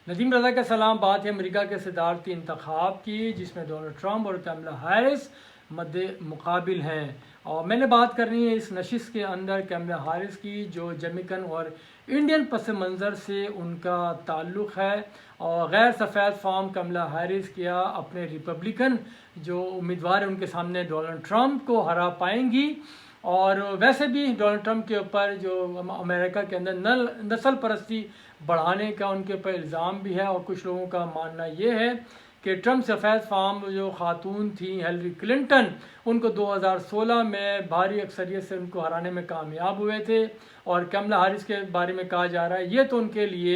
ندیم رضا کا سلام۔ بات ہے امریکہ کے صدارتی انتخاب کی، جس میں ڈونلڈ ٹرمپ اور کملا ہیرس مد مقابل ہیں، اور میں نے بات کرنی ہے اس نشست کے اندر کملا ہیرس کی، جو جمیکن اور انڈین پس منظر سے ان کا تعلق ہے، اور غیر سفید فام کملا ہیرس کیا اپنے ریپبلکن جو امیدوار ہیں ان کے سامنے ڈونلڈ ٹرمپ کو ہرا پائیں گی۔ اور ویسے بھی ڈونلڈ ٹرمپ کے اوپر جو امریکہ کے اندر نسل پرستی بڑھانے کا ان کے اوپر الزام بھی ہے، اور کچھ لوگوں کا ماننا یہ ہے کہ ٹرمپ سفید فام جو خاتون تھیں ہیلری کلنٹن، ان کو 2016 میں بھاری اکثریت سے ان کو ہرانے میں کامیاب ہوئے تھے، اور کملا ہیرس کے بارے میں کہا جا رہا ہے یہ تو ان کے لیے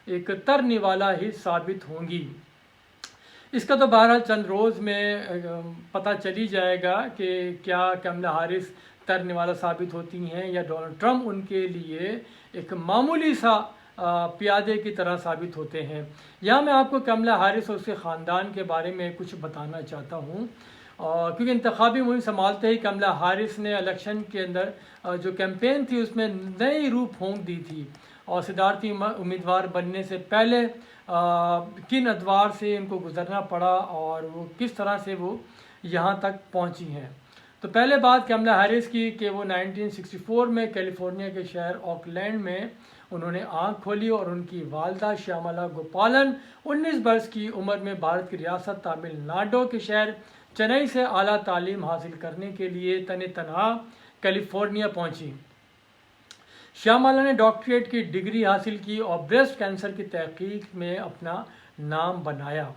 ایک ترنے والا ہی ثابت ہوں گی۔ اس کا تو بہرحال چند روز میں پتہ چلی جائے گا کہ کیا کملا ہیرس ترنے والا ثابت ہوتی ہیں یا ڈونلڈ ٹرمپ ان کے لیے ایک معمولی سا پیادے کی طرح ثابت ہوتے ہیں۔ یہاں میں آپ کو کملا ہیرس اور اس کے خاندان کے بارے میں کچھ بتانا چاہتا ہوں، کیونکہ انتخابی مہم سنبھالتے ہی کملا ہیرس نے الیکشن کے اندر جو کیمپین تھی اس میں نئی روح پھونک دی تھی، اور صدارتی امیدوار بننے سے پہلے کن ادوار سے ان کو گزرنا پڑا اور وہ کس طرح سے وہ یہاں تک پہنچی ہیں۔ تو پہلے بات کملا ہیرس کی کہ وہ 1964 میں کیلیفورنیا کے شہر اوکلینڈ میں انہوں نے آنکھ کھولی، اور ان کی والدہ شیاملا گوپالن 19 برس کی عمر میں بھارت کی ریاست تامل ناڈو کے شہر چنئی سے اعلیٰ تعلیم حاصل کرنے کے لیے تنہا کیلیفورنیا پہنچی۔ شیاملا نے ڈاکٹریٹ کی ڈگری حاصل کی اور بریسٹ کینسر کی تحقیق میں اپنا نام بنایا۔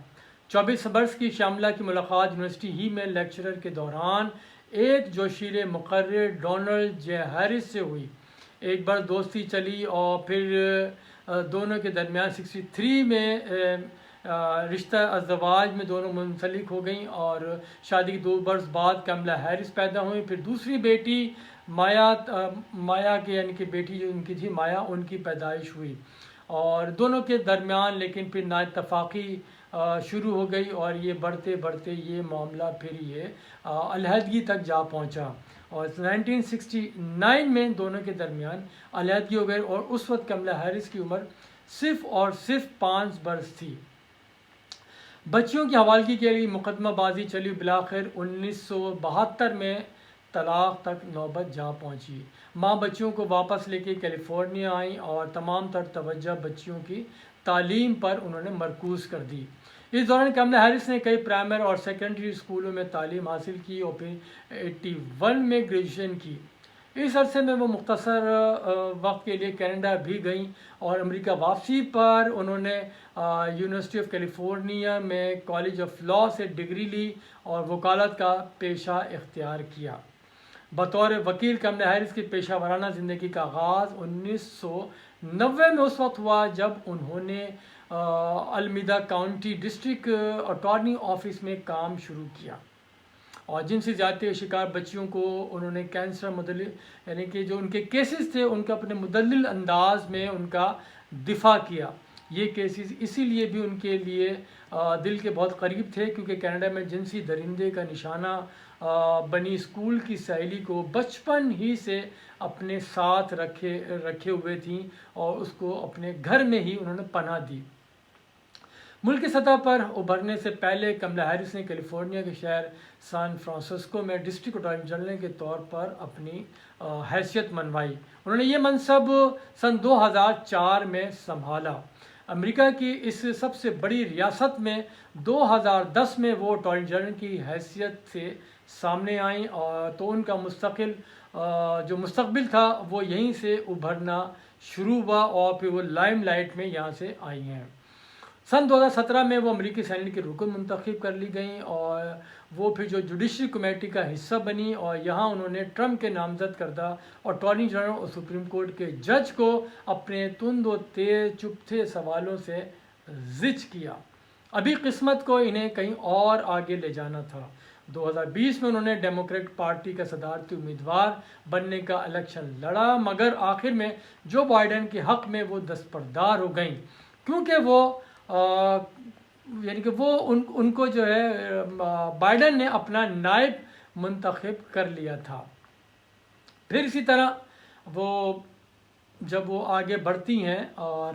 24 برس کی شیاملا کی ملاقات یونیورسٹی ہی میں لیکچرر کے دوران ایک جوشیلے مقرر ڈونلڈ جے ہیرس سے ہوئی۔ ایک بار دوستی چلی اور پھر دونوں کے درمیان 63 میں رشتہ ازدواج میں دونوں منسلک ہو گئیں، اور شادی کے 2 برس بعد کملا ہیرس پیدا ہوئی۔ پھر دوسری بیٹی مایا کے یعنی کہ بیٹی جو ان کی تھی مایا، ان کی پیدائش ہوئی، اور دونوں کے درمیان لیکن پھر نا اتفاقی شروع ہو گئی، اور یہ بڑھتے بڑھتے یہ معاملہ پھر یہ علیحدگی تک جا پہنچا، اور 1969 میں دونوں کے درمیان علیحدگی ہو گئی، اور اس وقت کملا ہیرس کی عمر صرف اور صرف 5 برس تھی۔ بچیوں کی حوالگی کے لیے مقدمہ بازی چلی، بالآخر 1972 میں طلاق تک نوبت جا پہنچی۔ ماں بچیوں کو واپس لے کے کیلیفورنیا آئیں، اور تمام تر توجہ بچیوں کی تعلیم پر انہوں نے مرکوز کر دی۔ اس دوران کملا ہیرس نے کئی پرائمری اور سیکنڈری اسکولوں میں تعلیم حاصل کی، اور پھر 81 میں گریجویشن کی۔ اس عرصے میں وہ مختصر وقت کے لیے کینیڈا بھی گئیں، اور امریکہ واپسی پر انہوں نے یونیورسٹی آف کیلیفورنیا میں کالج آف لاء سے ڈگری لی اور وکالت کا پیشہ اختیار کیا۔ بطور وکیل کملا ہیرس کی پیشہ ورانہ زندگی کا آغاز 1990 میں اس وقت ہوا جب انہوں نے المیدا کاؤنٹی ڈسٹرکٹ اٹارنی آفس میں کام شروع کیا، اور جنسی زیادتی کے شکار بچیوں کو انہوں نے کینسر مدلل یعنی کہ جو ان کے کیسز تھے ان کا اپنے مدلل انداز میں ان کا دفاع کیا۔ یہ کیسز اسی لیے بھی ان کے لیے دل کے بہت قریب تھے، کیونکہ کینیڈا میں جنسی درندے کا نشانہ بنی اسکول کی سہیلی کو بچپن ہی سے اپنے ساتھ رکھے ہوئے تھیں، اور اس کو اپنے گھر میں ہی انہوں نے پناہ دی۔ ملک کی سطح پر ابھرنے سے پہلے کملا ہیرس نے کیلیفورنیا کے شہر سان فرانسسکو میں ڈسٹرکٹ اٹارنی جنرل کے طور پر اپنی حیثیت منوائی۔ انہوں نے یہ منصب سن 2004 میں سنبھالا۔ امریکہ کی اس سب سے بڑی ریاست میں 2010 میں وہ اٹارنی جنرل کی حیثیت سے سامنے آئیں، اور تو ان کا جو مستقبل تھا وہ یہیں سے ابھرنا شروع ہوا، اور پھر وہ لائم لائٹ میں یہاں سے آئی ہیں۔ سن 2017 میں وہ امریکی سینیٹ کی رکن منتخب کر لی گئیں، اور وہ پھر جو جوڈیشری کمیٹی کا حصہ بنی، اور یہاں انہوں نے ٹرمپ کے نامزد کردہ اٹارنی جنرل اور سپریم کورٹ کے جج کو اپنے تند و تیز چپتے سوالوں سے زچ کیا۔ ابھی قسمت کو انہیں کہیں اور آگے لے جانا تھا۔ 2020 میں انہوں نے ڈیموکریٹ پارٹی کا صدارتی امیدوار بننے کا الیکشن لڑا، مگر آخر میں جو بائیڈن کے حق میں وہ دستبردار ہو گئیں، کیونکہ وہ یعنی کہ وہ ان کو جو ہے بائیڈن نے اپنا نائب منتخب کر لیا تھا۔ پھر اسی طرح وہ جب وہ آگے بڑھتی ہیں اور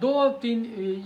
2-3